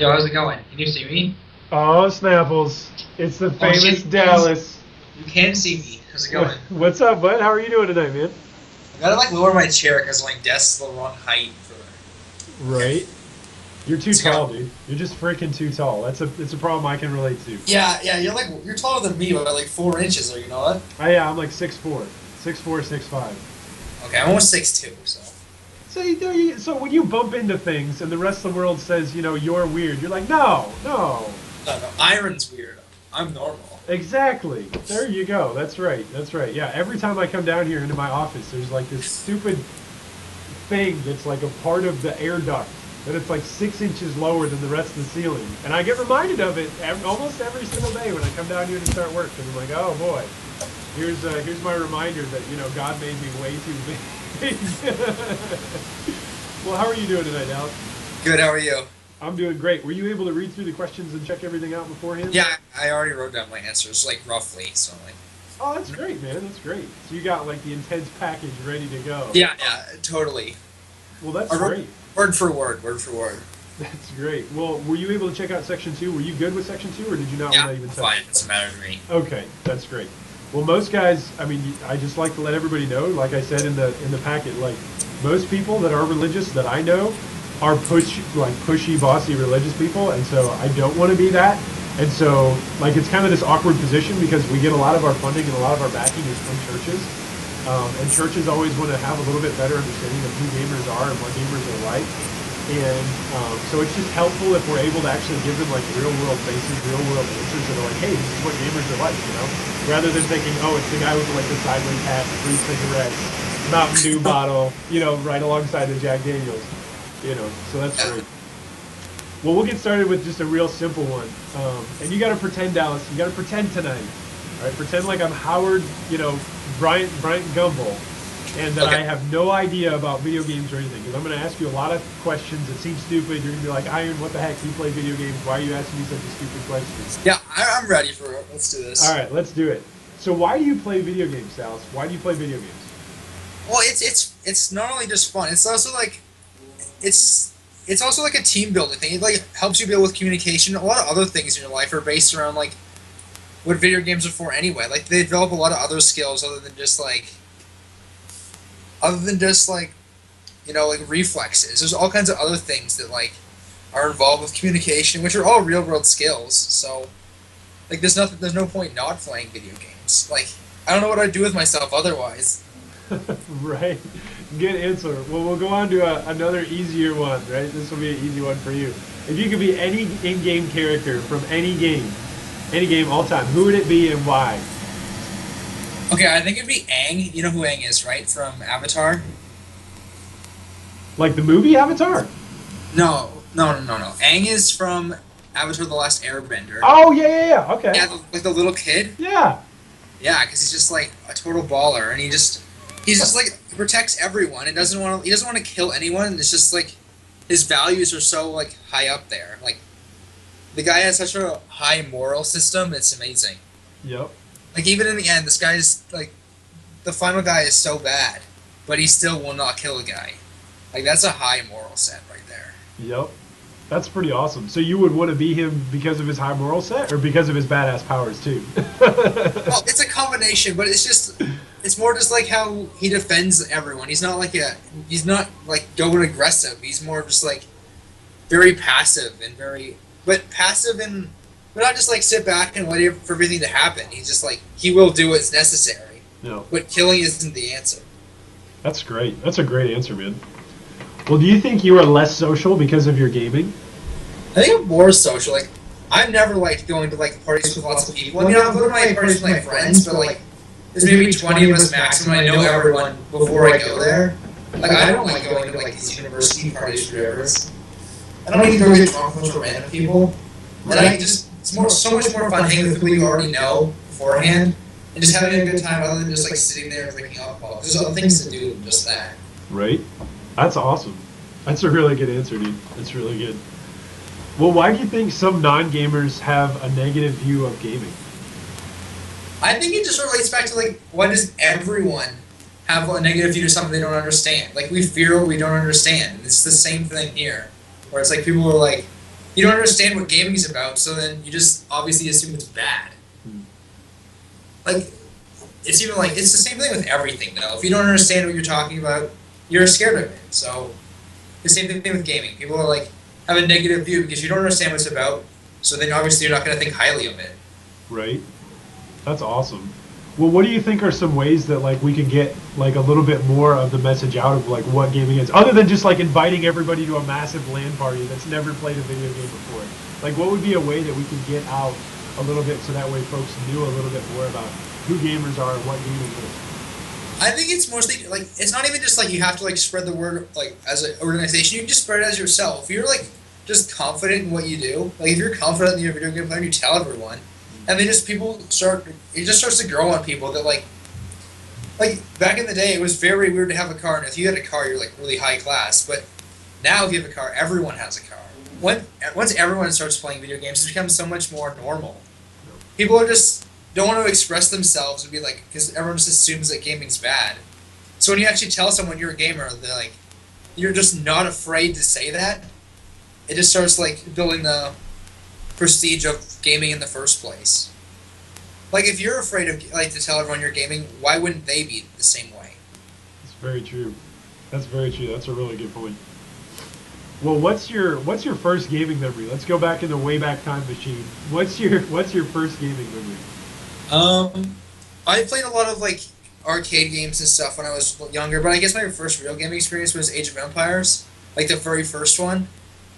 Yo, how's it going? Can you see me? Oh, Snapples. It's the Oh famous shit, Dallas. you can see me. How's it going? What's up, bud? How are you doing tonight, man? I gotta like lower my chair because my desk's the wrong height for. Okay. Right? You're too It's tall, going. dude. You're just freaking too tall. It's a problem I can relate to. Yeah, yeah. You're taller than me by like 4 inches. Or you know what? Yeah, I'm like 6'4", 6'4", 6'5". Okay, I'm almost 6'2". So. So when you bump into things and the rest of the world says, you're weird, you're like, no, no. No, no. Iron's weird. I'm normal. Exactly. There you go. That's right. That's right. Yeah, every time I come down here into my office, there's like this stupid thing that's like a part of the air duct that it's like 6 inches lower than the rest of the ceiling. And I get reminded of it almost every single day when I come down here to start work. And I'm like, oh boy, here's my reminder that, God made me way too big. Well, how are you doing tonight, Alex? Good. How are you? I'm doing great. Were you able to read through the questions and check everything out beforehand? Yeah, I already wrote down my answers, like roughly. So like. Oh, that's great, man. That's great. So you got like the intense package ready to go. Yeah, yeah, totally. Well, that's I wrote great. word for word, word for word. That's great. Well, were you able to check out section 2? Were you good with section 2, or did you not Yeah, want to even touch fine. it? It doesn't matter to me. Okay, that's great. Well, most guys, I mean, I just like to let everybody know, like I said in the packet, like most people that are religious that I know are pushy, bossy religious people, and so I don't want to be that. And so, like, it's kind of this awkward position because we get a lot of our funding and a lot of our backing is from churches. And churches always want to have a little bit better understanding of who gamers are and what gamers are like. And so it's just helpful if we're able to actually give them, like, real-world faces, real-world answers that are like, hey, this is what gamers are like. Rather than thinking, oh, it's the guy with, like, the sideways hat, 3 cigarettes, Mountain Dew bottle, right alongside the Jack Daniels. So that's great. Well, we'll get started with just a real simple one. And you got to pretend, Dallas. You got to pretend tonight. All right, pretend like I'm Howard, Bryant Gumbel, and that Okay. I have no idea about video games or anything. Because I'm going to ask you a lot of questions that seem stupid. You're going to be like, Iron, what the heck? You play video games. Why are you asking me such a stupid question? Yeah, I'm ready for it. Let's do this. All right, let's do it. So why do you play video games, Dallas? Why do you play video games? Well, it's not only just fun. It's also like it's also like a team building thing. It like helps you build with communication. A lot of other things in your life are based around like what video games are for anyway. Like they develop a lot of other skills other than just like like reflexes. There's all kinds of other things that like are involved with communication, which are all real world skills. So like there's no point not playing video games. Like I don't know what I'd do with myself otherwise. Right. Good answer. Well, we'll go on to another easier one, right? This will be an easy one for you. If you could be any in-game character from any game all time, who would it be and why? Okay, I think it'd be Aang. You know who Aang is, right? From Avatar? Like the movie Avatar? No. Aang is from Avatar: The Last Airbender. Oh, yeah. Okay. Yeah, like the little kid. Yeah. Yeah, because he's just like a total baller, and he's just like protects everyone. And he doesn't want to kill anyone. It's just like his values are so like high up there. Like the guy has such a high moral system. It's amazing. Yep. Like even in the end, this guy's like the final guy is so bad, but he still will not kill a guy. Like that's a high moral set right there. Yep. That's pretty awesome. So you would want to be him because of his high moral set or because of his badass powers too? Well, it's a combination, but it's more just like how he defends everyone. He's not like going aggressive. He's more just like very passive but not just like sit back and wait for everything to happen. He's just like he will do what's necessary. No. But killing isn't the answer. That's great. That's a great answer, man. Well, do you think you are less social because of your gaming? I think I'm more social. Like I've never liked going to like parties with lots of people. I mean, I'll go to my parties with my friends, but like there's maybe 20 of us maximum. I know everyone before I go there. Like I don't like going to like these university parties or whatever. I don't even go get drunk with random people. And it's so much more fun hanging with people you already know beforehand and just having a good time other than just like sitting there drinking alcohol. There's other things to do than just that. Right. That's awesome. That's a really good answer, dude. That's really good. Well, why do you think some non-gamers have a negative view of gaming? I think it just relates back to like, why does everyone have a negative view to something they don't understand? Like we fear what we don't understand. It's the same thing here, where it's like people are like, you don't understand what gaming's about, so then you just obviously assume it's bad. Like, it's even like, it's the same thing with everything, though. If you don't understand what you're talking about, you're scared of it. So, the same thing with gaming. People are like, have a negative view because you don't understand what it's about, so then obviously you're not going to think highly of it. Right. That's awesome. Well, what do you think are some ways that like we can get like a little bit more of the message out of like what gaming is, other than just like inviting everybody to a massive LAN party that's never played a video game before? Like, what would be a way that we can get out a little bit so that way folks knew a little bit more about who gamers are and what gaming is? I think it's mostly like, it's not even just like you have to like spread the word like as an organization. You can just spread it as yourself. If you're like just confident in what you do, like if you're confident in your video game plan, you tell everyone. And then just people start, it just starts to grow on people that like back in the day, it was very weird to have a car, and if you had a car, you're like really high class. But now, if you have a car, everyone has a car. Once everyone starts playing video games, it becomes so much more normal. People are just don't want to express themselves and be like, because everyone just assumes that gaming's bad. So when you actually tell someone you're a gamer, they're like, you're just not afraid to say that. It just starts like building the prestige of gaming in the first place. Like, if you're afraid of like to tell everyone you're gaming, why wouldn't they be the same way? That's very true. That's very true. That's a really good point. Well, what's your first gaming memory? Let's go back in the way back time machine. What's your first gaming memory? I played a lot of like arcade games and stuff when I was younger, but I guess my first real gaming experience was Age of Empires, like the very first one.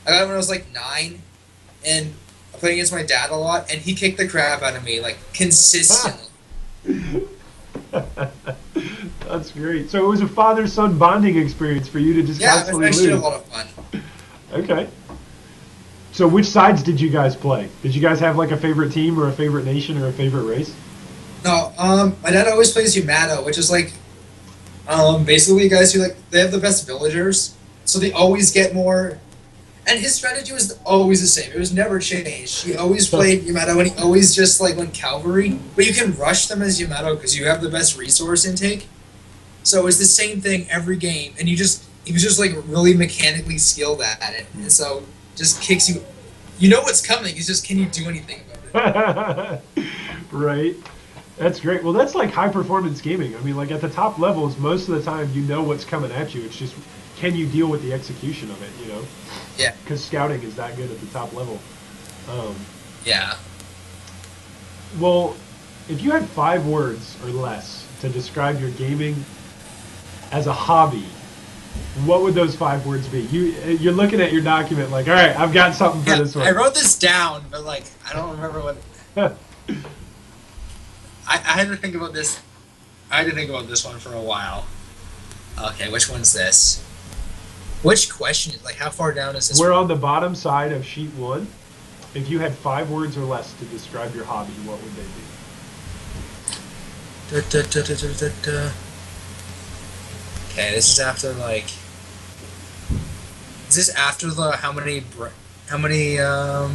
I got it when I was like 9, and I played against my dad a lot, and he kicked the crap out of me, like, consistently. That's great. So it was a father-son bonding experience for you to just constantly lose. Yeah, it was actually a lot of fun. Okay. So which sides did you guys play? Did you guys have, like, a favorite team or a favorite nation or a favorite race? No, my dad always plays Yamato, which is, like, basically guys who, like, they have the best villagers, so they always get more. And his strategy was always the same. It was never changed. He always played Yamato, and he always just like went cavalry. But you can rush them as Yamato because you have the best resource intake. So it was the same thing every game, and he was just like really mechanically skilled at it. And so just kicks you. You know what's coming. It's just, can you do anything about it? Right. That's great. Well, that's like high performance gaming. I mean, like at the top levels, most of the time you know what's coming at you. It's just, can you deal with the execution of it, you know? Yeah. Because scouting is that good at the top level. Yeah. Well, if you had 5 words or less to describe your gaming as a hobby, what would those 5 words be? You're looking at your document like, all right, I've got something for this one. I wrote this down, but like, I don't remember what. I had to think about this. I had to think about this one for a while. Okay, which one's this? Which question is, like, how far down is this? We're on the bottom side of sheet 1. If you had 5 words or less to describe your hobby, what would they be? Okay, this is after, like... Is this after the how many, Oh,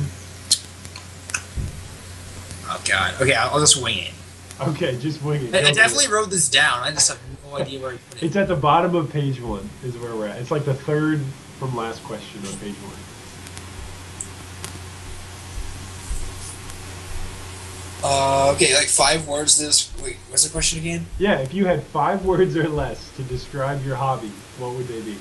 God. Okay, I'll just wing it. Okay, just wing it. I definitely wrote this down. I just have no idea where I put it. It's at the bottom of page 1 is where we're at. It's like the third from last question on page 1. Okay, like 5 words to this. Wait, what's the question again? Yeah, if you had 5 words or less to describe your hobby, what would they be?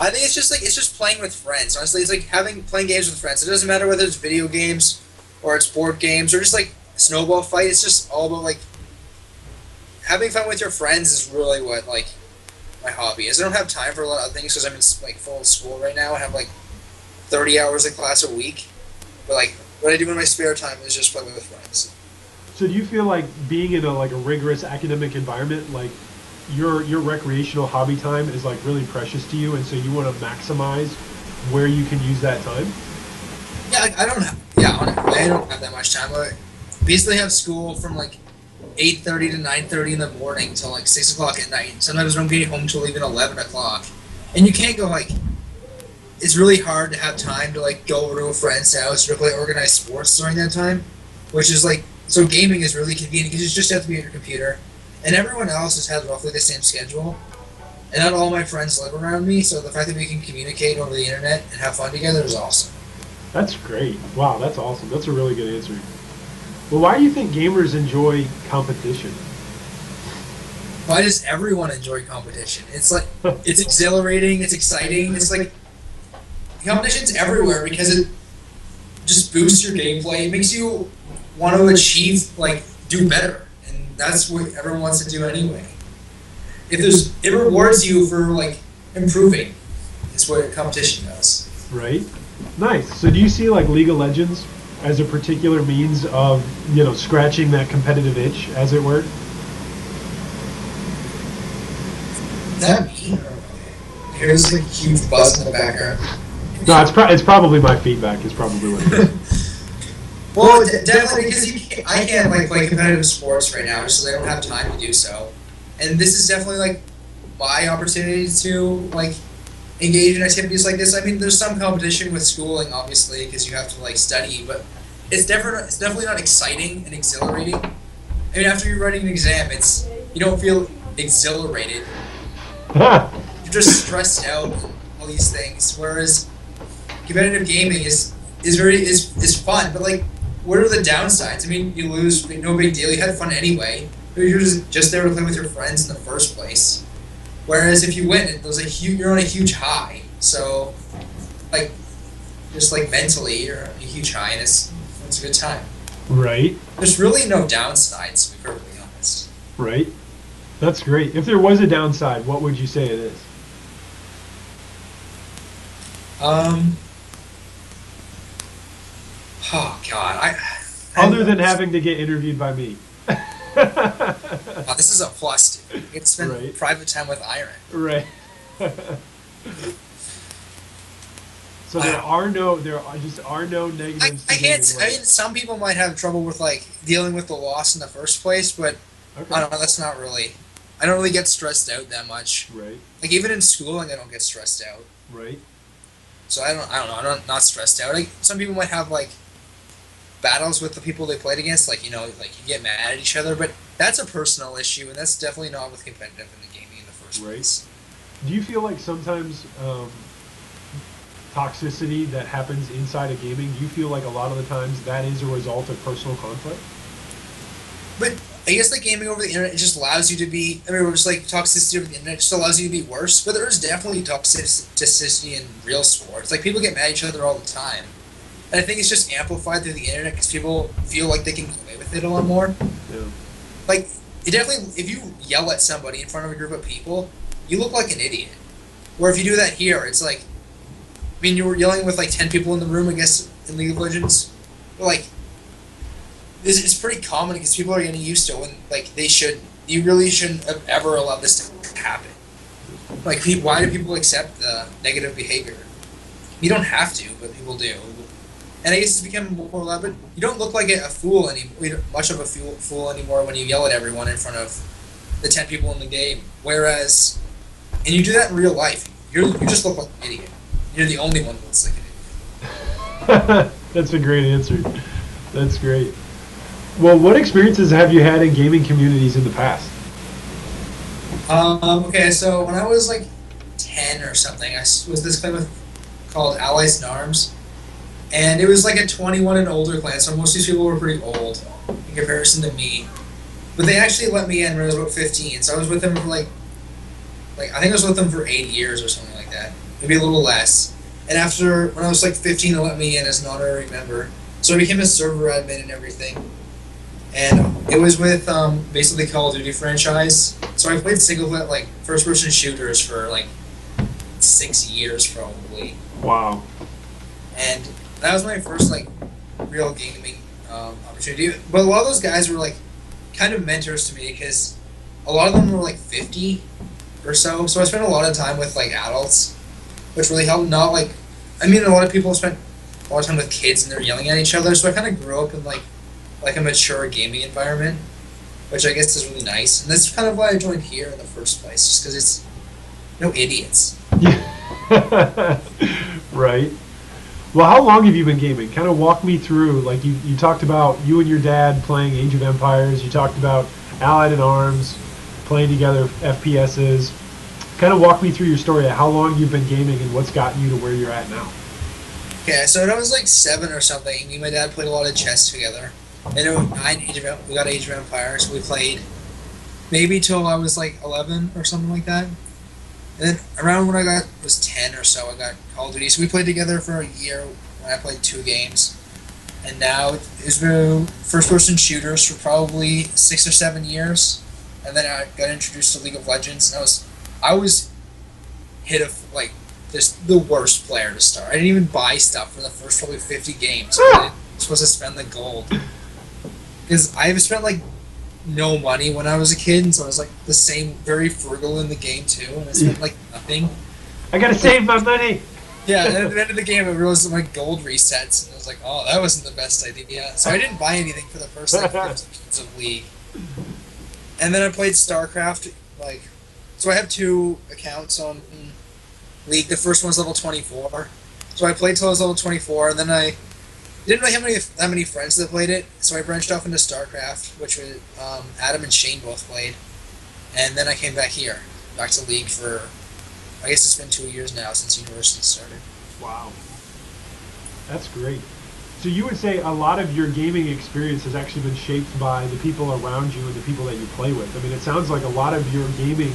I think it's just playing with friends. Honestly, it's like playing games with friends. It doesn't matter whether it's video games or it's board games or just like snowball fight. It's just all about like having fun with your friends is really what like my hobby is. I don't have time for a lot of things because I'm in like full school right now. I have like 30 hours of class a week, but like what I do in my spare time is just play with friends. So do you feel like being in a rigorous academic environment, like your recreational hobby time is like really precious to you, and so you want to maximize where you can use that time? Yeah, like, I don't have that much time. I basically have school from like 8:30 to 9:30 in the morning till like 6 o'clock at night. Sometimes I don't get home till even 11 o'clock. And you can't go like, it's really hard to have time to like go over to a friend's house or play organized sports during that time, which is like, so gaming is really convenient because you just have to be on your computer. And everyone else just has roughly the same schedule. and not all my friends live around me. So the fact that we can communicate over the internet and have fun together is awesome. That's great. Wow, that's awesome. That's a really good answer. Well, why do you think gamers enjoy competition? Why does everyone enjoy competition? It's like it's exhilarating, it's exciting. It's like competition's everywhere because it just boosts your gameplay. It makes you want to achieve, like, do better, and that's what everyone wants to do anyway. It rewards you for like improving. It's what competition does. Right. Nice. So do you see like League of Legends as a particular means of, scratching that competitive itch, as it were? Is that me? Here's like a huge buzz in the background. No, it's probably my feedback. Is probably what it is. Well, definitely because I can't like play competitive sports right now, just so I don't have time to do so. And this is definitely like my opportunity to like engage in activities like this. I mean, there's some competition with schooling, obviously, because you have to like study, but it's definitely not exciting and exhilarating. I mean, after you're writing an exam, you don't feel exhilarated. You're just stressed out and all these things. Whereas competitive gaming is fun, but like, what are the downsides? I mean, you lose, but no big deal. You had fun anyway. You're just there to play with your friends in the first place. Whereas if you win, you're on a huge high. So, like, just like mentally, you're on a huge high, and it's a good time. Right. There's really no downsides, to be perfectly honest. Right. That's great. If there was a downside, what would you say it is? Oh God, Other than having to get interviewed by me. This is a plus, dude. You get to spend private time with Iron. Right. So there are no negatives. I can't. I mean, some people might have trouble with like dealing with the loss in the first place, but I don't know. That's not really. I don't really get stressed out that much. Right. Like even in schooling, I don't get stressed out. Right. So I don't know. I'm not stressed out. Like some people might have like battles with the people they played against, like like you get mad at each other, but that's a personal issue, and that's definitely not with competitive in the gaming in the first place. Do you feel like sometimes toxicity that happens inside of gaming, do you feel like a lot of the times that is a result of personal conflict? But I guess like gaming over the internet, it just allows you to be. I mean, it's like toxicity over the internet just allows you to be worse. But there is definitely toxicity in real sports. Like people get mad at each other all the time. And I think it's just amplified through the internet because people feel like they can get away with it a lot more. Yeah. Like, it definitely, if you yell at somebody in front of a group of people, you look like an idiot. Where if you do that here, it's like, I mean, you were yelling with like 10 people in the room, I guess, in League of Legends. But like, it's pretty common because people are getting used to it when, like, you really shouldn't have ever allowed this to happen. Like, why do people accept the negative behavior? You don't have to, but people do. And I guess it's become more elaborate. You don't look like a fool anymore, much of a fool anymore when you yell at everyone in front of the 10 people in the game. Whereas, and you do that in real life, you just look like an idiot. You're the only one who looks like an idiot. That's a great answer. That's great. Well, what experiences have you had in gaming communities in the past? Okay, so when I was like 10 or something, I was this clan called Allies in Arms. And it was like a 21 and older clan, so most of these people were pretty old in comparison to me. But they actually let me in when I was about 15, so I was with them for like I think I was with them for 8 years or something like that. Maybe a little less. And when I was like 15, they let me in as an honorary member. So I became a server admin and everything. And it was with basically Call of Duty franchise. So I played single-player, like, first-person shooters for like 6 years probably. Wow. And that was my first like real gaming opportunity. But a lot of those guys were like kind of mentors to me because a lot of them were like 50 or so. So I spent a lot of time with like adults, which really helped. Not like, I mean, a lot of people spent a lot of time with kids and they're yelling at each other. So I kind of grew up in like a mature gaming environment, which I guess is really nice. And that's kind of why I joined here in the first place, just because it's no idiots. Right. Well, how long have you been gaming? Kind of walk me through, like you talked about you and your dad playing Age of Empires. You talked about Allied in Arms, playing together FPSs. kind of walk me through your story of how long you've been gaming and what's gotten you to where you're at now. Okay, so when I was like 7 or something, me and my dad played a lot of chess together. And it was we got Age of Empires. We played maybe till I was like 11 or something like that. And then around when I was 10 or so, I got Call of Duty. So we played together for a year when I played 2 games. And now it's been first-person shooters for probably 6 or 7 years. And then I got introduced to League of Legends. And I was hit like just the worst player to start. I didn't even buy stuff for the first probably 50 games. I was supposed to spend the gold. Because I've spent like no money when I was a kid, and so I was like the same, very frugal in the game too, and I spent like nothing. I gotta save my money! Yeah, and at the end of the game I realized that my gold resets, and I was like, oh, that wasn't the best idea. So I didn't buy anything for the first like 15 minutes of League. And then I played StarCraft, so I have 2 accounts on League. The first one's level 24. So I played till I was level 24, and then I didn't really have that many friends that played it, so I branched off into StarCraft, which was Adam and Shane both played. And then I came back to League for, I guess it's been 2 years now since university started. Wow. That's great. So you would say a lot of your gaming experience has actually been shaped by the people around you and the people that you play with. I mean, it sounds like a lot of your gaming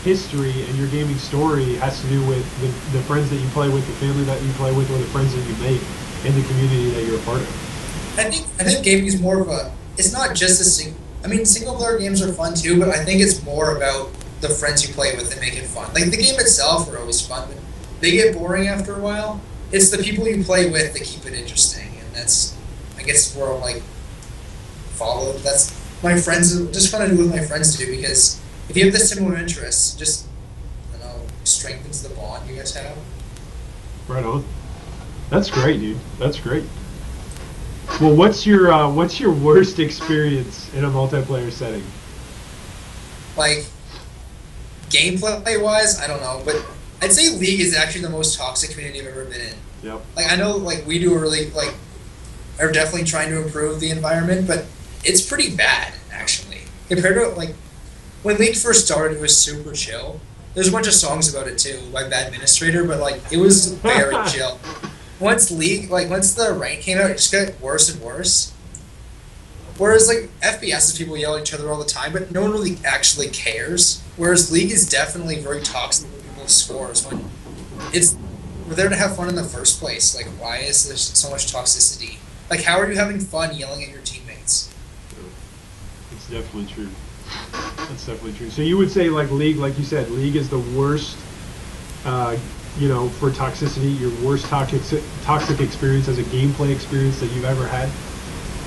history and your gaming story has to do with the friends that you play with, the family that you play with, or the friends that you make in the community that you're a part of. I think gaming is more of it's not just single player games are fun too, but I think it's more about the friends you play with that make it fun. Like the game itself are always fun, but they get boring after a while. It's the people you play with that keep it interesting, and that's, I guess, where I'm like followed. That's my friends, just fun to do with my friends too, because if you have the similar interests, just, strengthens the bond you guys have. Right on. That's great, dude. That's great. Well, what's your worst experience in a multiplayer setting? Like, gameplay wise, I don't know, but I'd say League is actually the most toxic community I've ever been in. Yep. Like, I know, we do are definitely trying to improve the environment, but it's pretty bad, actually. Compared to, when League first started, it was super chill. There's a bunch of songs about it, too, by Bad Administrator, but, it was very chill. Once the rank came out, it just got worse and worse. Whereas, FPS is people yell at each other all the time, but no one really actually cares. Whereas League is definitely very toxic with people's scores. We're there to have fun in the first place. Why is there so much toxicity? How are you having fun yelling at your teammates? It's definitely true. That's definitely true. So you would say, League, like you said, League is the worst, for toxicity, your worst toxic experience as a gameplay experience that you've ever had?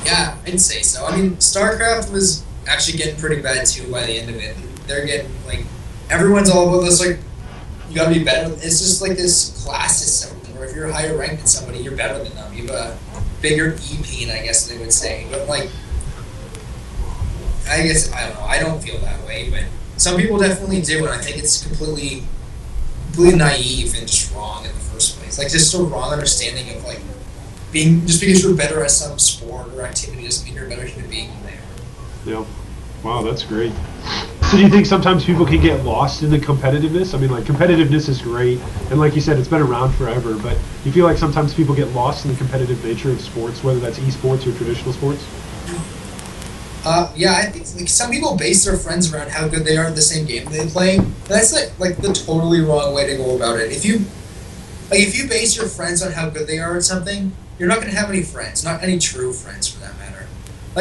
Yeah, I'd say so. I mean, StarCraft was actually getting pretty bad too by the end of it. They're getting, everyone's all about this, you gotta be better. It's just this class system where if you're higher ranked than somebody, you're better than them. You have a bigger EP, I guess they would say. But, I guess, I don't know, I don't feel that way, but some people definitely do, and I think it's completely naive and just wrong in the first place. Just a wrong understanding of, just because you're better at some sport or activity doesn't mean you're a better human being than they are. Yep. Wow, that's great. So do you think sometimes people can get lost in the competitiveness? I mean, competitiveness is great, and like you said, it's been around forever, but do you feel like sometimes people get lost in the competitive nature of sports, whether that's esports or traditional sports? Yeah, I think some people base their friends around how good they are at the same game they play. That's the totally wrong way to go about it. If you base your friends on how good they are at something, you're not going to have any friends, not any true friends for that matter.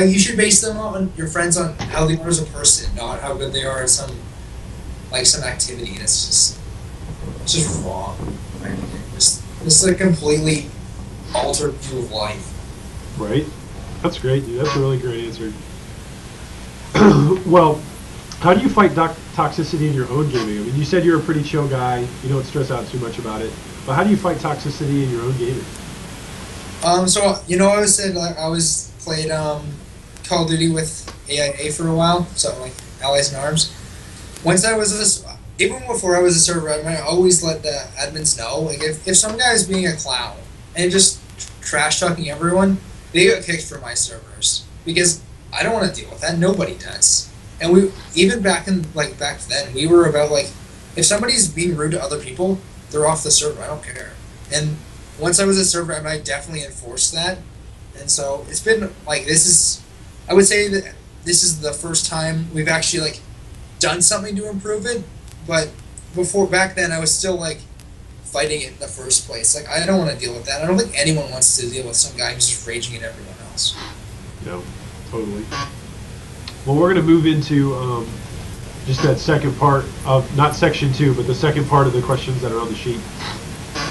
You should base your friends on how they are as a person, not how good they are at some activity. It's just wrong. It's a completely altered view of life. Right. That's great, dude. That's a really great answer. Well, how do you fight toxicity in your own gaming? I mean, you said you're a pretty chill guy. You don't stress out too much about it. But how do you fight toxicity in your own gaming? So I always played Call of Duty with AIA for a while, so Allies and Arms. Even before I was a server admin, I always let the admins know, if some guy's being a clown and just trash talking everyone, they get kicked from my servers because I don't want to deal with that. Nobody does. And we even back then we were about if somebody's being rude to other people, they're off the server. I don't care. And once I was a server, I definitely enforced that. And so it's been like I would say that this is the first time we've actually like done something to improve it. But back then, I was still like fighting it in the first place. Like I don't want to deal with that. I don't think anyone wants to deal with some guy who's just raging at everyone else. No, totally. Well, we're going to move into just that second part of, not section 2, but the second part of the questions that are on the sheet.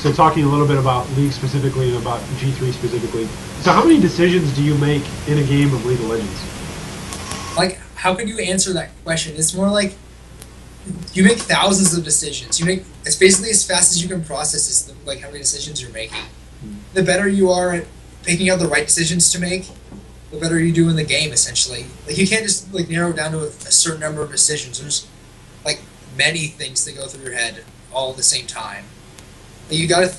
So talking a little bit about League specifically and about G3 specifically. So how many decisions do you make in a game of League of Legends? Like, how could you answer that question? It's more like you make thousands of decisions. It's basically as fast as you can process is like how many decisions you're making. The better you are at picking out the right decisions to make, the better you do in the game, essentially. Like, you can't just like narrow it down to a certain number of decisions. There's like many things that go through your head all at the same time. Like, you gotta,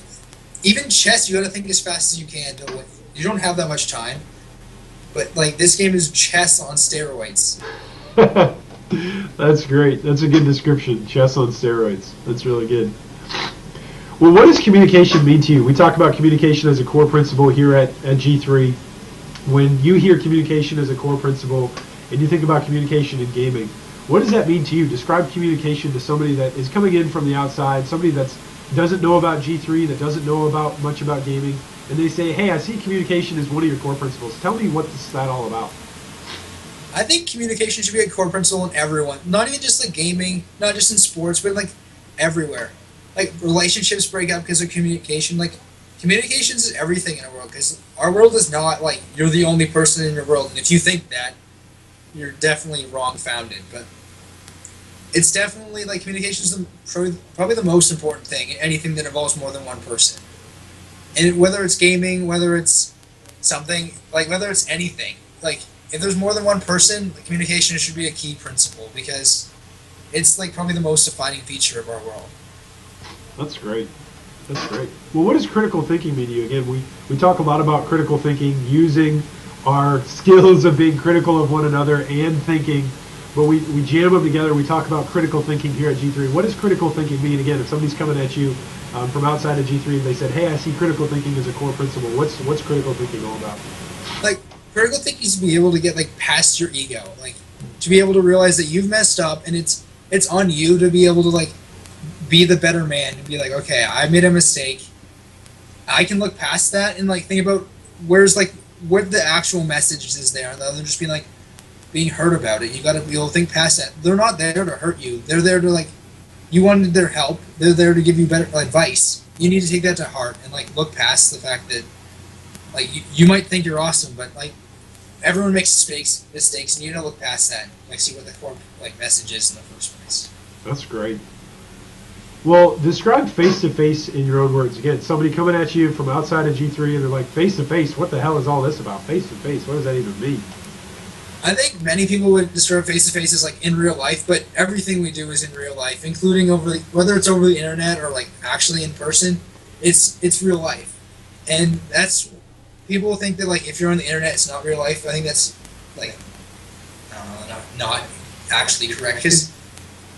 even chess, you gotta think as fast as you can. You don't have that much time. But like, this game is chess on steroids. That's great. That's a good description. Chess on steroids. That's really good. Well, what does communication mean to you? We talk about communication as a core principle here at G3. When you hear communication as a core principle and you think about communication in gaming, what does that mean to you? Describe communication to somebody that is coming in from the outside, somebody that doesn't know about G3, that doesn't know much about gaming, and they say, hey, I see communication as one of your core principles. Tell me what's that all about. I think communication should be a core principle in everyone. Not even just like gaming, not just in sports, but like everywhere. Like, relationships break up because of communication. Like, communications is everything in our world, because our world is not like you're the only person in your world, and if you think that, you're definitely wrong-founded. But it's definitely like communication is probably the most important thing in anything that involves more than one person. And whether it's gaming, whether it's something, like whether it's anything, like if there's more than one person, communication should be a key principle, because it's like probably the most defining feature of our world. That's great. That's great. Well, what does critical thinking mean to you? Again, we talk a lot about critical thinking, using our skills of being critical of one another and thinking, but we jam them together. We talk about critical thinking here at G3. What does critical thinking mean? Again, if somebody's coming at you from outside of G3 and they said, hey, I see critical thinking as a core principle, what's critical thinking all about? Like, critical thinking is to be able to get like past your ego, like to be able to realize that you've messed up and it's on you to be able to like be the better man and be like, okay, I made a mistake. I can look past that and like think about what the actual message is there, rather than just being hurt about it. You got to be able to think past that. They're not there to hurt you. They're there to like, you wanted their help. They're there to give you better advice. You need to take that to heart and like look past the fact that like you might think you're awesome, but like everyone makes mistakes, and you need to look past that and like see what the core like message is in the first place. That's great. Well, describe face-to-face in your own words. Again, somebody coming at you from outside of G3 and they're like, face-to-face, what the hell is all this about? Face-to-face, what does that even mean? I think many people would describe face-to-face as like in real life, but everything we do is in real life, including whether it's over the internet or like actually in person, it's real life. And that's, people think that like if you're on the internet, it's not real life. I think that's like, not actually correct, because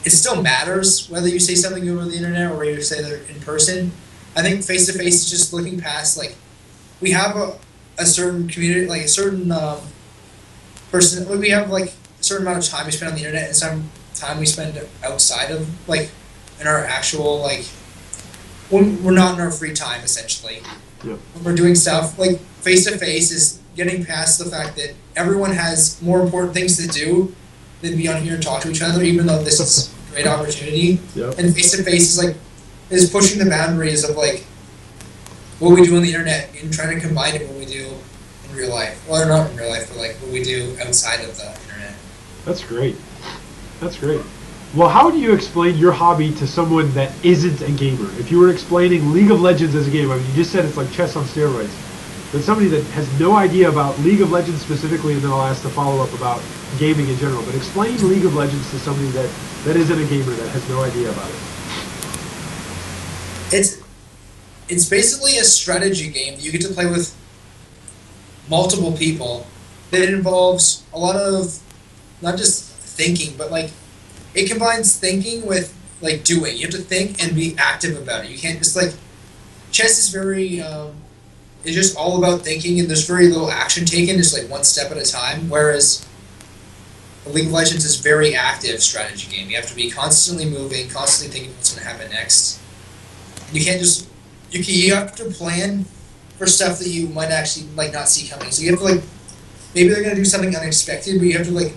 it still matters whether you say something over the internet or whether you say that in person. I think face-to-face is just looking past, like, we have a certain community, like a certain person, we have like a certain amount of time we spend on the internet and some time we spend outside of, like, in our actual, like, when we're not in our free time, essentially. Yep. When we're doing stuff, like, face-to-face is getting past the fact that everyone has more important things to do than be on here and talk to each other, even though this is a great opportunity. Yep. And face-to-face is pushing the boundaries of like what we do on the internet and trying to combine it with what we do in real life. Well, not in real life, but like what we do outside of the internet. That's great. That's great. Well, how do you explain your hobby to someone that isn't a gamer? If you were explaining League of Legends as a game, I mean, you just said it's like chess on steroids. But somebody that has no idea about League of Legends specifically, and then I'll ask the follow-up about gaming in general. But explain League of Legends to somebody that isn't a gamer, that has no idea about it. It's basically a strategy game that you get to play with multiple people. That involves a lot of not just thinking, but like it combines thinking with like do it. You have to think and be active about it. You can't just like chess is very it's just all about thinking and there's very little action taken, just like one step at a time. Whereas League of Legends is very active strategy game. You have to be constantly moving, constantly thinking what's going to happen next. You can't just you have to plan for stuff that you might actually like not see coming. So you have to like maybe they're going to do something unexpected, but you have to like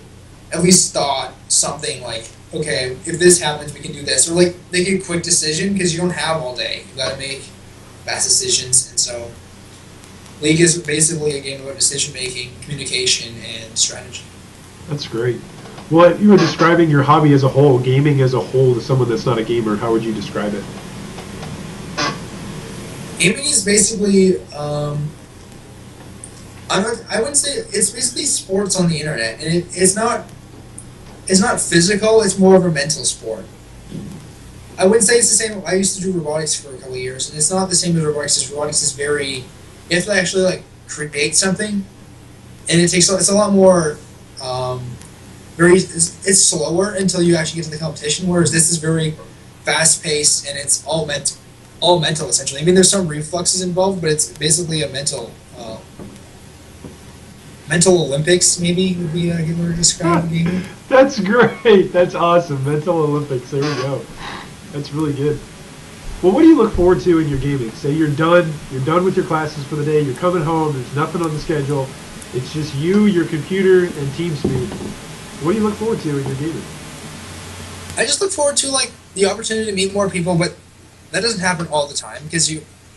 at least thought something like, okay, if this happens, we can do this, or like make a quick decision because you don't have all day. You got to make fast decisions, and so League is basically a game about decision making, communication, and strategy. That's great. Well, you were describing your hobby as a whole, gaming as a whole, to someone that's not a gamer. How would you describe it? Gaming is basically, I wouldn't say it's basically sports on the internet, and it's not physical. It's more of a mental sport. I wouldn't say it's the same. I used to do robotics for a couple of years, and it's not the same as robotics. Robotics is very, you have to actually like create something, and it's a lot more. It's slower until you actually get to the competition. Whereas this is very fast paced and it's all mental essentially. I mean, there's some reflexes involved, but it's basically a mental Olympics. Maybe would be a good word to describe the game. That's great. That's awesome. Mental Olympics. There we go. That's really good. Well, what do you look forward to in your gaming? Say you're done with your classes for the day. You're coming home. There's nothing on the schedule. It's just you, your computer, and TeamSpeak. What do you look forward to in your gaming? I just look forward to like the opportunity to meet more people, but that doesn't happen all the time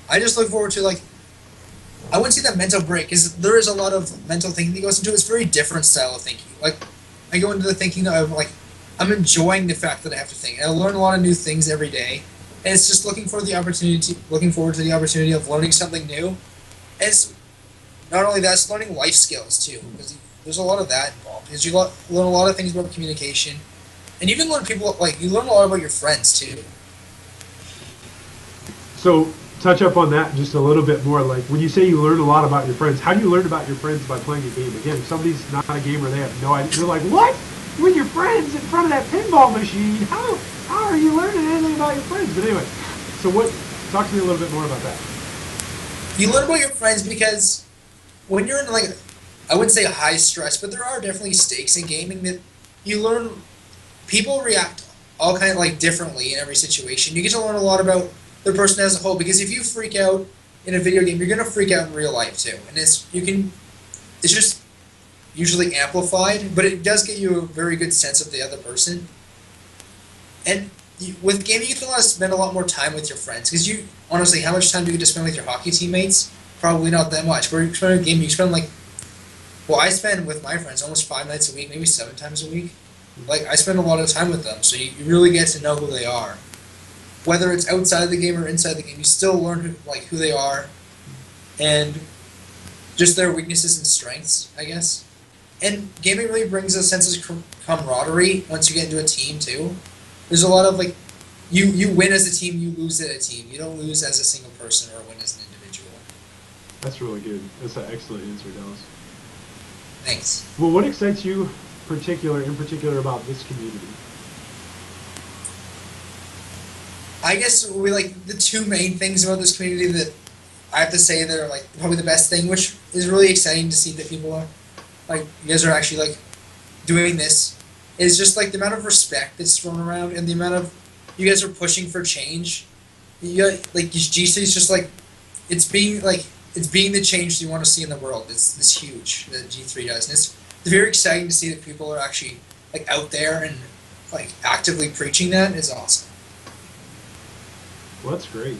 I just look forward to like I wouldn't say that mental break because there is a lot of mental thinking that goes into it. It's a very different style of thinking. Like I go into the thinking of like I'm enjoying the fact that I have to think. And I learn a lot of new things every day, and it's just looking forward to the opportunity of learning something new. And it's not only that, it's learning life skills too, because there's a lot of that involved. Because you learn a lot of things about communication, and you even learn you learn a lot about your friends too. So touch up on that just a little bit more. Like when you say you learn a lot about your friends, how do you learn about your friends by playing a game? Again, if somebody's not a gamer, they have no idea. They're like, what? With your friends in front of that pinball machine? How are you learning anything about your friends? But anyway, so talk to me a little bit more about that. You learn about your friends because when you're in like, I wouldn't say high stress, but there are definitely stakes in gaming that you learn. People react all kind of like differently in every situation. You get to learn a lot about the person as a whole because if you freak out in a video game, you're gonna freak out in real life too, and it's just usually amplified, but it does get you a very good sense of the other person. And with gaming, you can spend a lot more time with your friends because you honestly, how much time do you get to spend with your hockey teammates? Probably not that much. Where you spend a game, you spend like, well, I spend with my friends almost 5 nights a week, maybe 7 times a week. Like I spend a lot of time with them, so you really get to know who they are. Whether it's outside the game or inside the game, you still learn who they are, and just their weaknesses and strengths, I guess. And gaming really brings a sense of camaraderie once you get into a team too. There's a lot of you win as a team, you lose as a team. You don't lose as a single person or win as an individual. That's really good. That's an excellent answer, Dallas. Thanks. Well, what excites you in particular about this community? I guess the two main things about this community that I have to say that are probably the best thing, which is really exciting to see that people are you guys are actually doing this, is just the amount of respect that's thrown around and the amount of you guys are pushing for change. You got GC is just it's being the change you want to see in the world. It's huge that G3 does, and it's very exciting to see that people are actually out there and actively preaching that. Is awesome. Well, that's great.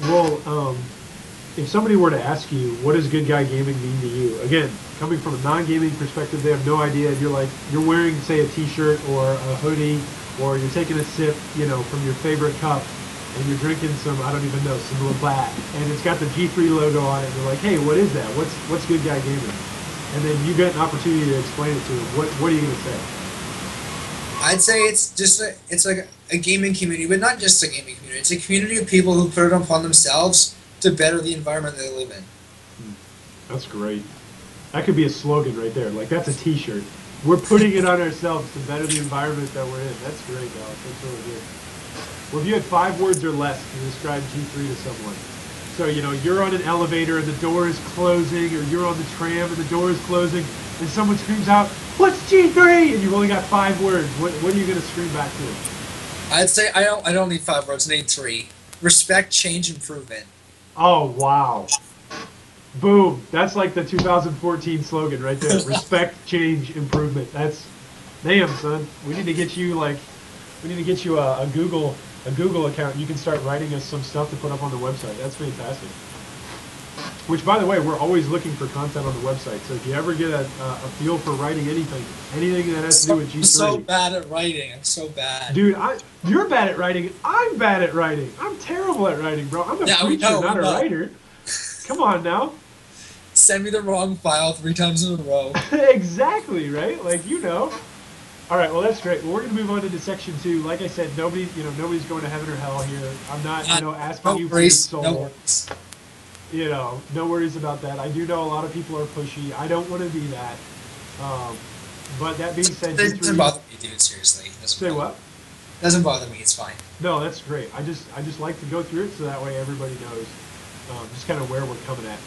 Well, if somebody were to ask you, what does Good Guy Gaming mean to you? Again, coming from a non-gaming perspective, they have no idea. You're wearing, say, a T-shirt or a hoodie, or you're taking a sip, from your favorite cup, and you're drinking some, I don't even know, some Labatt, and it's got the G3 logo on it. And they're like, hey, what is that? What's Good Guy Gaming? And then you get an opportunity to explain it to them. What are you going to say? I'd say it's just a gaming community, but not just a gaming community. It's a community of people who put it upon themselves to better the environment they live in. That's great. That could be a slogan right there. Like that's a T-shirt. We're putting it on ourselves to better the environment that we're in. That's great, Alex. That's really good. Well, if you had 5 words or less to describe G3 to someone, so you're on an elevator and the door is closing, or you're on the tram and the door is closing, and someone screams out, "What's G3?" and you've only got 5 words. What are you going to scream back to? I'd say I don't need 5 words. I need 3. Respect, change, improvement. Oh wow. Boom. That's like the 2014 slogan right there. Respect, change, improvement. That's damn, son. We need to get you a Google account. You can start writing us some stuff to put up on the website. That's fantastic. Which, by the way, we're always looking for content on the website. So if you ever get a feel for writing anything that has to do with G3. I'm so bad at writing. I'm so bad. Dude, you're bad at writing. I'm bad at writing. I'm terrible at writing, bro. I'm a preacher, not a writer. Come on now. Send me the wrong file 3 times in a row. Exactly, right? Like, All right, well, that's great. Well, we're going to move on into section 2. Like I said, nobody's going to heaven or hell here. I'm not, asking you for your soul. No worries. No worries about that. I do know a lot of people are pushy. I don't want to be that. But that being said, it doesn't bother me, dude. Seriously. Say what? Doesn't bother me. It's fine. No, that's great. I just like to go through it so that way everybody knows just kind of where we're coming at.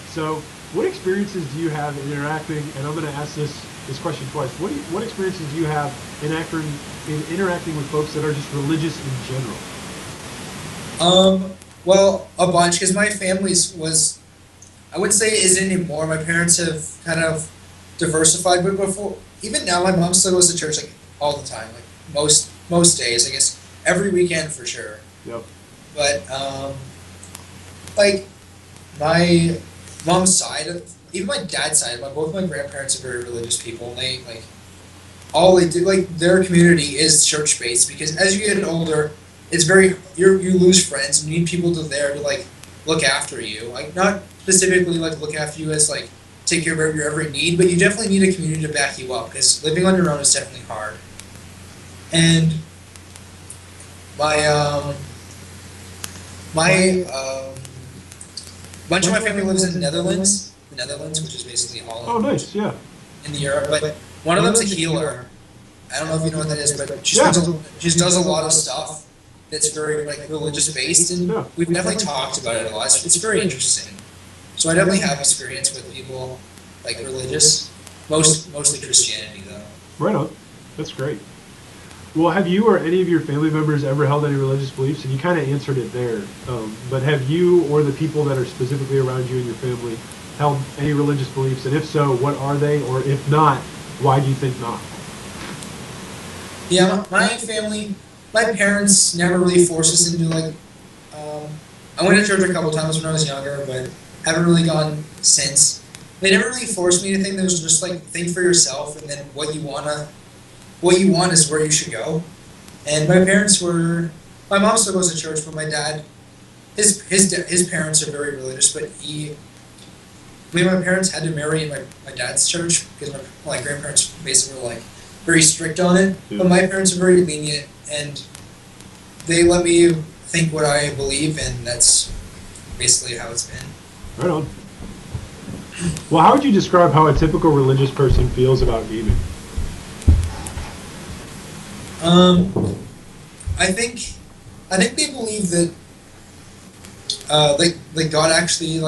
So, what experiences do you have in interacting? And I'm going to ask this question twice. What experiences do you have in interacting with folks that are just religious in general? Well, a bunch, because my family's I wouldn't say it isn't anymore. My parents have kind of diversified, but before, even now, my mom still goes to church like all the time, like most days, I guess, every weekend for sure. Yep. But like my mom's side, even my dad's side, both my grandparents are very religious people. And they all they do, their community is church based, because as you get older, it's you lose friends. You need people there to look after you, not specifically look after you as take care of your every need, but you definitely need a community to back you up, because living on your own is definitely hard. And bunch of my family lives in the Netherlands, which is basically all nice, yeah, in Europe. But one of them's a healer. I don't know if you know what that is, but she does a lot of stuff that's very religious based, and we've definitely talked about it a lot. It's very interesting. So I definitely have experience with people religious, mostly Christianity though. Right on. That's great. Well, have you or any of your family members ever held any religious beliefs? And you kind of answered it there. But have you or the people that are specifically around you and your family held any religious beliefs? And if so, what are they? Or if not, why do you think not? Yeah, my family, my parents never really forced us into I went to church a couple times when I was younger, but haven't really gone since. They never really forced me to think. There was just think for yourself, and then what you want is where you should go. And my mom still goes to church, but my dad, his parents are very religious, but my parents had to marry in my dad's church, because my grandparents basically were very strict on it. Yeah. But my parents are very lenient, and they let me think what I believe, and that's basically how it's been. Right on. Well, how would you describe how a typical religious person feels about gaming? I think they believe that God actually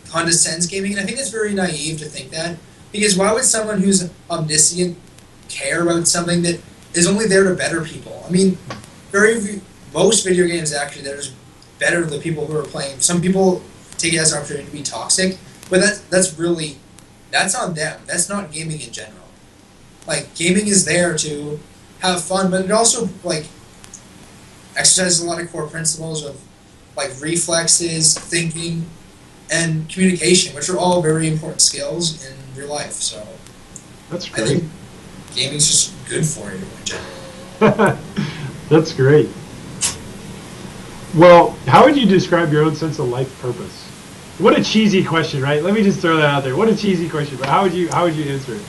condescends gaming, and I think it's very naive to think that, because why would someone who's omniscient care about something that is only there to better people? I mean, most video games actually there's better the people who are playing. Some people take it as an opportunity to be toxic, but that's on them. That's not gaming in general. Gaming is there to have fun, but it also exercises a lot of core principles of reflexes, thinking, and communication, which are all very important skills in real life. So that's great. I think gaming's just good for you in general. That's great. Well, how would you describe your own sense of life purpose? What a cheesy question, right? Let me just throw that out there. What a cheesy question, but how would you answer it?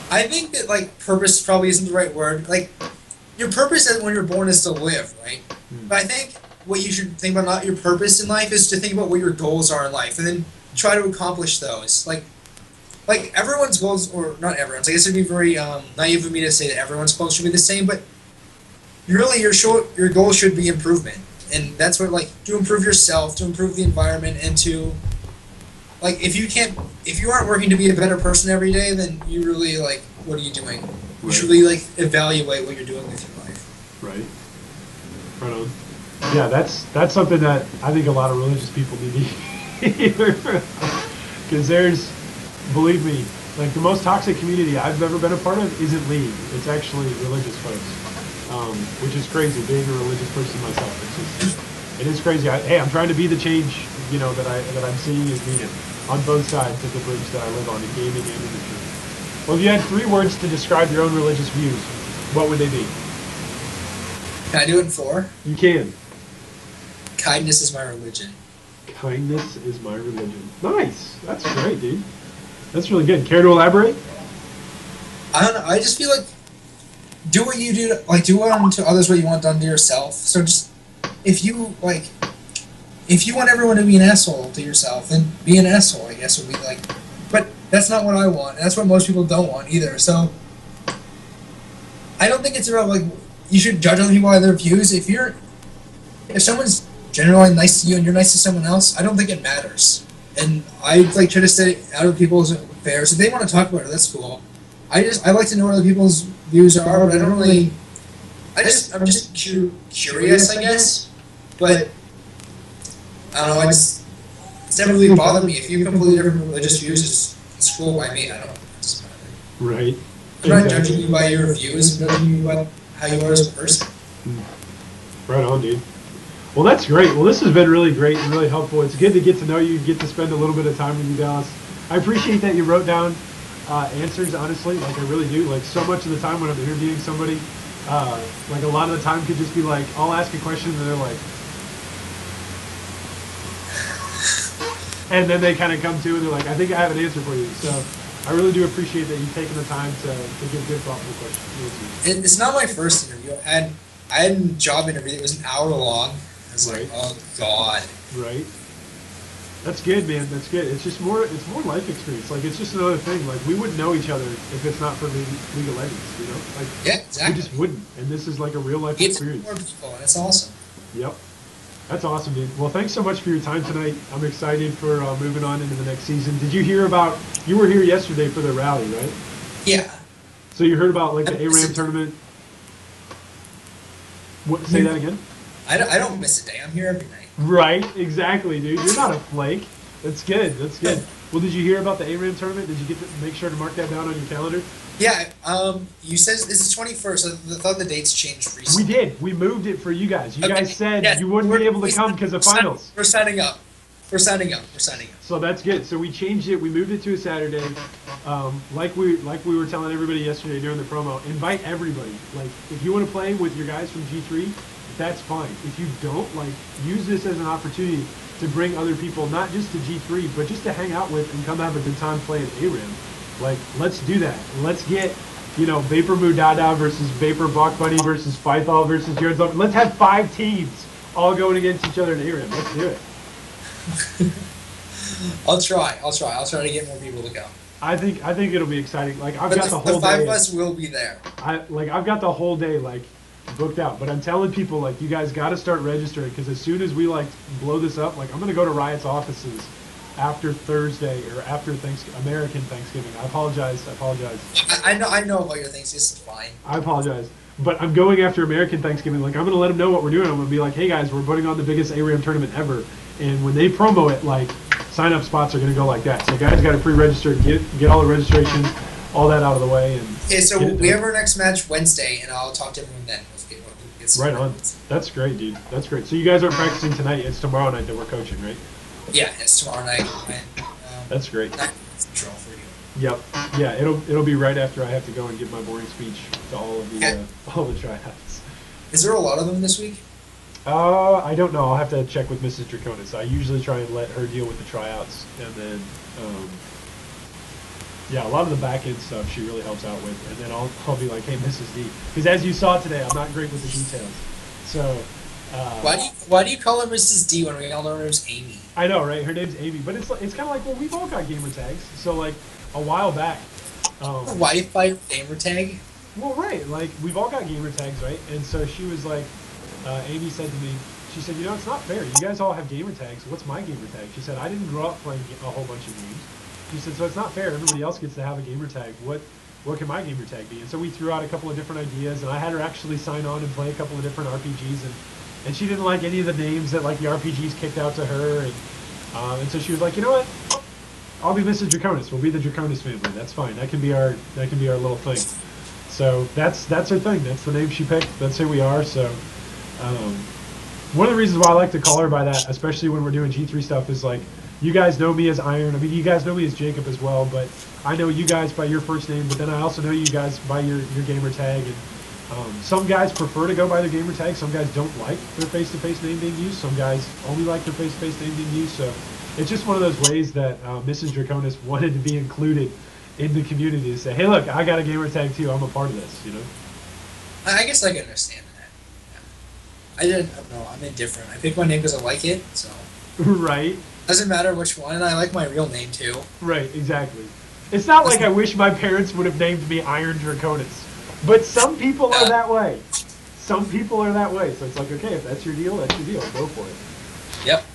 I think that purpose probably isn't the right word. Your purpose when you're born is to live, right? But I think what you should think about, not your purpose in life, is to think about what your goals are in life, and then try to accomplish those. like everyone's goals, or not everyone's. I guess it'd be very naive of me to say that everyone's goals should be the same, but really your goal should be improvement, and that's what like to improve yourself, to improve the environment, and to like if you aren't working to be a better person every day, then you really like what are you doing? You should really like evaluate what you're doing with your life. Right. Right on. Yeah, that's something that I think a lot of religious people need to hear. Because there's, believe me, like the most toxic community I've ever been a part of isn't League. It's actually religious folks, which is crazy. Being a religious person myself, it is crazy. I'm trying to be the change, that I'm seeing is needed on both sides of the bridge that I live on, in gaming and in the church. Well, if you had 3 words to describe your own religious views, what would they be? Can I do it in 4? You can. Kindness is my religion. Kindness is my religion. Nice. That's great, dude. That's really good. Care to elaborate? I don't know. I just feel like do what you do. Do unto others what you want done to yourself. So just if you want everyone to be an asshole to yourself, then be an asshole. I guess would be like. But that's not what I want. And that's what most people don't want either. So I don't think it's about like you should judge other people by their views. If someone's generally nice to you and you're nice to someone else, I don't think it matters. And I like try to stay out of people's affairs. If they want to talk about it, that's cool. I like to know what other people's views are, but I don't really. I'm just curious, I guess. But I don't know. It's never really bothered me. If you have completely different religious views, it's cool by me. I don't. It's right. I'm not judging you by your views. I'm judging you by how you are as a person. Right on, dude. Well, that's great. Well, this has been really great and really helpful. It's good to get to know you, get to spend a little bit of time with you, Dallas. I appreciate that you wrote down answers, honestly. Like, I really do. Like, so much of the time when I'm interviewing somebody, like, a lot of the time could just be like, I'll ask a question and they're like, and then they kind of come to and they're like, I think I have an answer for you. So I really do appreciate that you've taken the time to give good, thoughtful questions. It's not my first interview. I had a job interview that was an hour long. I was like, oh God. Right. That's good, man. That's good. It's more life experience. Like, it's just another thing. Like, we wouldn't know each other if it's not for League of Legends, Like, yeah, exactly. We just wouldn't. And this is like a real life experience. More people, and it's awesome. Yep. That's awesome, dude. Well, thanks so much for your time tonight. I'm excited for moving on into the next season. Did you hear about, you were here yesterday for the rally, right? Yeah. So you heard about, like, the ARAM tournament? What? Say that again? I don't miss a day. I'm here every night. Right, exactly, dude. You're not a flake. That's good. That's good. Well, did you hear about the ARAM tournament? Did you get to make sure to mark that down on your calendar? Yeah. You said it's the 21st. I thought the dates changed recently. We did. We moved it for you guys. You guys said you wouldn't be able to come because of finals. We're signing up. So that's good. So we changed it. We moved it to a Saturday. Like we were telling everybody yesterday during the promo, invite everybody. Like, if you want to play with your guys from G3, that's fine. If you don't, like, use this as an opportunity to bring other people, not just to G3, but just to hang out with and come have a good time playing ARAM. Like, let's do that. Let's get, Vapor Moo Dada versus Vapor Bach Bunny versus Pythol versus Jared Zoltan. Let's have 5 teams all going against each other in ARAM. Let's do it. I'll try. I'll try to get more people to go. I think it'll be exciting. Like, I've got the whole day. The 5 of us will be there. I've got the whole day, like, booked out. But I'm telling people, like, you guys got to start registering, because as soon as we, like, blow this up, like, I'm going to go to Riot's offices after Thursday or after American Thanksgiving. I apologize. I know about your things. This is fine. I apologize. But I'm going after American Thanksgiving. Like, I'm going to let them know what we're doing. I'm going to be like, hey, guys, we're putting on the biggest ARAM tournament ever. And when they promo it, like, sign-up spots are going to go like that. So guys got to pre-register, get all the registration, all that out of the way. And okay, so we have our next match Wednesday, and I'll talk to everyone then. Right on. That's great, dude. That's great. So you guys aren't practicing tonight. It's tomorrow night that we're coaching, right? Yeah, it's tomorrow night. And, that's great. Draw for you. Yep. Yeah, it'll be right after I have to go and give my boring speech to all of the all the tryouts. Is there a lot of them this week? I don't know. I'll have to check with Mrs. Draconis. I usually try and let her deal with the tryouts, and then yeah, a lot of the back end stuff she really helps out with, and then I'll be like, hey, Mrs. D, because as you saw today, I'm not great with the details. So why do you call her Mrs. D when we all know her as Amy? I know, right? Her name's Amy, but it's kind of like, well, we've all got gamer tags, so like a while back. Wi-Fi gamer tag. Well, right, like we've all got gamer tags, right? And so she was like, Amy said to me, she said, it's not fair. You guys all have gamer tags. What's my gamer tag? She said, I didn't grow up playing a whole bunch of games. She said, so it's not fair. Everybody else gets to have a gamer tag. What can my gamer tag be? And so we threw out a couple of different ideas, and I had her actually sign on and play a couple of different RPGs, and she didn't like any of the names that like the RPGs kicked out to her, and so she was like, you know what? I'll be Mrs. Draconis. We'll be the Draconis family. That's fine. That can be our little thing. So that's her thing. That's the name she picked. That's who we are. So one of the reasons why I like to call her by that, especially when we're doing G3 stuff, is like, you guys know me as Iron. I mean, you guys know me as Jacob as well, but I know you guys by your first name, but then I also know you guys by your gamer tag. And some guys prefer to go by their gamer tag. Some guys don't like their face-to-face name being used. Some guys only like their face-to-face name being used. So it's just one of those ways that Mrs. Draconis wanted to be included in the community to say, hey, look, I got a gamer tag too. I'm a part of this, I guess I can understand that. Yeah. I didn't know. I'm indifferent. I picked my name because I like it, so. Right. Doesn't matter which one, and I like my real name too. Right, exactly. It's not like I wish my parents would have named me Iron Draconis, but some people are that way. Some people are that way, so it's like, okay, if that's your deal, that's your deal. Go for it. Yep.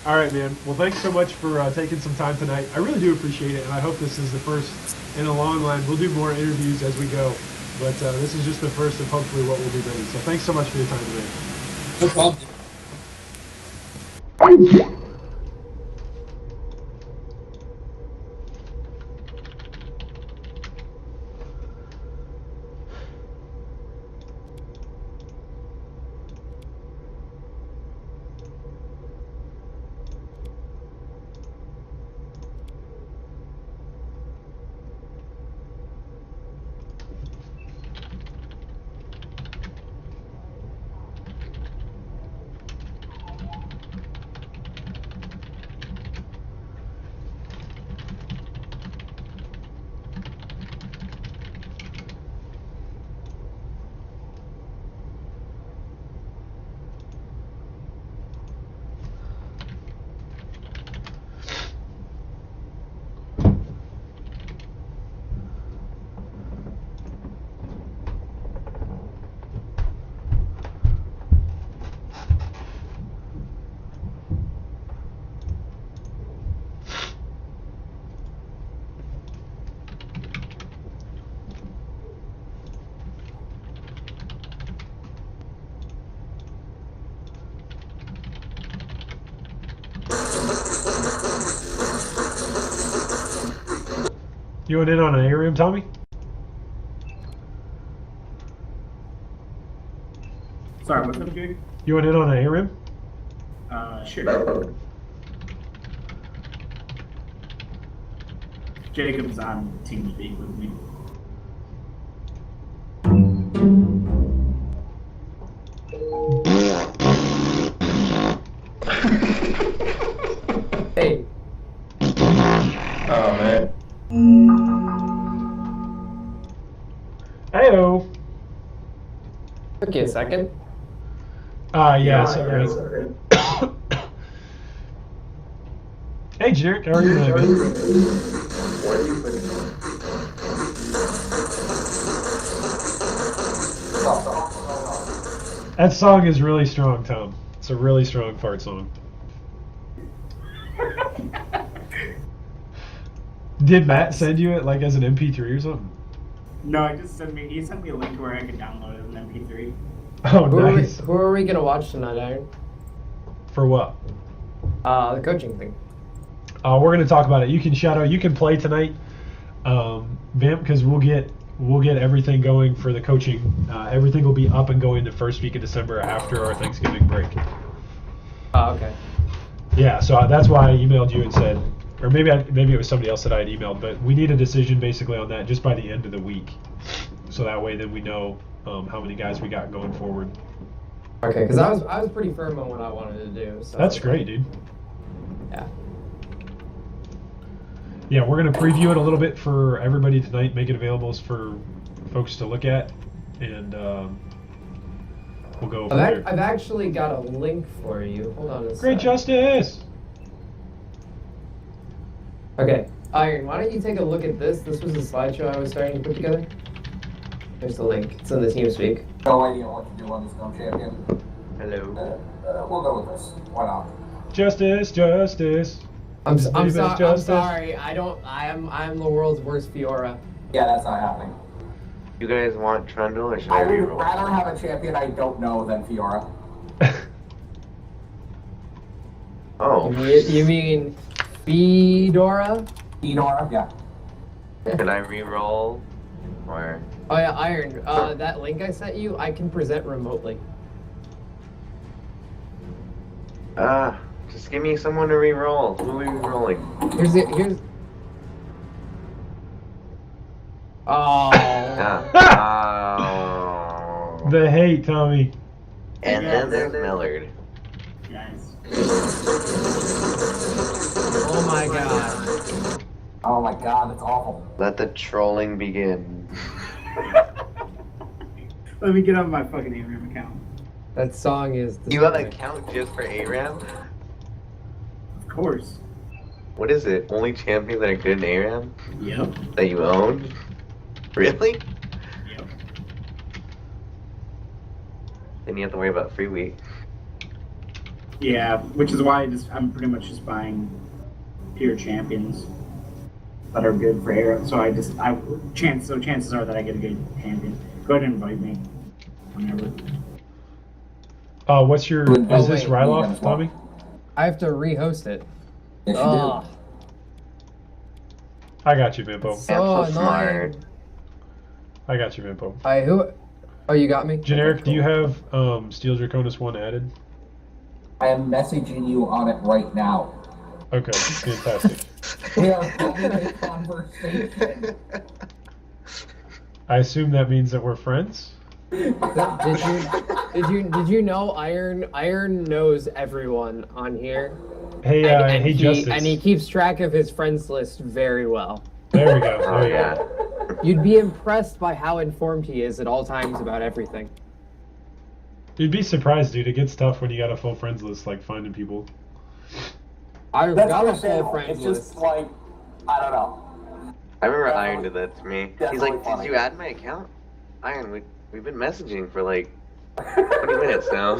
All right, man. Well, thanks so much for taking some time tonight. I really do appreciate it, and I hope this is the first in a long line. We'll do more interviews as we go, but this is just the first of hopefully what will be ready. So thanks so much for your time today. No problem. You went in on an ARIM, Tommy? Sorry, what's up, Jake? You went in on an ARIM? Sure. Jacob's on TeamSpeak with me. Hey. Oh, man. Heyo. Took you a second. Yeah, sorry. Hey, Jarek, how are you doing, man? What are you putting on? That song is really strong, Tom. It's a really strong fart song. Did Matt send you it like as an MP3 or something? No, he sent me a link where I could download it as an MP3. Oh, nice. Who are we gonna watch tonight, Iron? For what? The coaching thing. We're going to talk about it. You can shadow. You can play tonight, Vamp, because we'll get everything going for the coaching. Everything will be up and going the first week of December after our Thanksgiving break. Oh, okay. Yeah, so that's why I emailed you and said, or maybe it was somebody else that I had emailed, but we need a decision basically on that just by the end of the week, so that way then we know how many guys we got going forward. Okay, because I was pretty firm on what I wanted to do. So That's great, dude. Yeah. Yeah, we're going to preview it a little bit for everybody tonight, make it available for folks to look at, and we'll go from there. I've actually got a link for you. Hold on a second. Great justice! Okay, Iron, why don't you take a look at this? This was a slideshow I was starting to put together. There's the link. It's in the TeamSpeak. No idea what to do on this no champion. Hello. We'll go with this. Why not? Justice, justice. I'm Leave us I'm justice. sorry. I'm the world's worst Fiora. Yeah, that's not happening. You guys want Trundle or should I I would reroll? rather have a champion I don't know than Fiora. Oh, You mean Fedora? Enora, yeah. should I reroll? Or Oh yeah, Iron. That link I sent you, I can present remotely. just give me someone to reroll. Who are we re-rolling? Here's. Oh. Ah. Oh. The hate, Tommy. And then there's Millard. Guys. Oh my god. Oh my god, that's awful. Let the trolling begin. Let me get on my fucking ARAM account. That song is. You have an account just for ARAM? Of course. What is it? Only champions that are good in ARAM? Yep. That you own? Really? Yep. Then you have to worry about free week. Yeah, which is why I'm pretty much just buying pure champions that are good for ARAM. So chances are that I get a good champion. Go ahead and invite me whenever. What's your? Oh, Is this wait, Ryloff, Tommy? I have to rehost it. Yes, you Oh, I got you, Vimpo. so That's so smart. annoying. I got you, Vimpo. Oh, you got me? Generic, Okay, do you cool. have Steel Draconis 1 added? do. I am messaging you on it right now. Okay, fantastic. We are having a conversation. I assume that means that we're friends? Did you know Iron knows everyone on here? Hey, hey, Justice. And he keeps track of his friends list very well. There we go. Oh There we yeah. go. You'd be impressed by how informed he is at all times about everything. You'd be surprised, dude. It gets tough when you got a full friends list, like finding people. I've That's got a full understandable. friends It's just list. like, I don't know. I remember Iron did that to me. He's Definitely like, funny. did you add my account? Iron, we've been messaging for like 20 minutes now.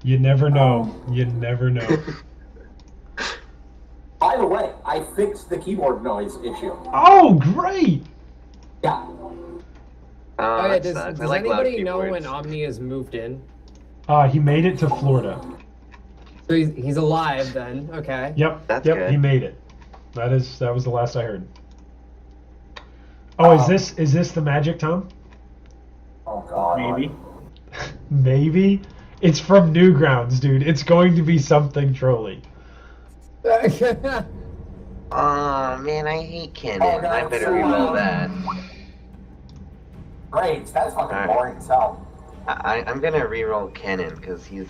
You never know. You never know. By the way, I fixed the keyboard noise issue. Oh, great! Yeah. Oh yeah, that does sucks. I like loud anybody know when keyboards. Omni has moved in? He made it to Florida. So he's alive then, okay. Yep. That's yep. good. He made it. That was the last I heard. Oh, is this the magic, Tom? Oh god. Maybe. Maybe. It's from Newgrounds, dude. It's going to be something trolly. Aw, man, I hate Kennen. Oh, no, I better so reroll loud. that. Great, that's fucking Alright. boring as hell. I'm gonna reroll Kennen because he's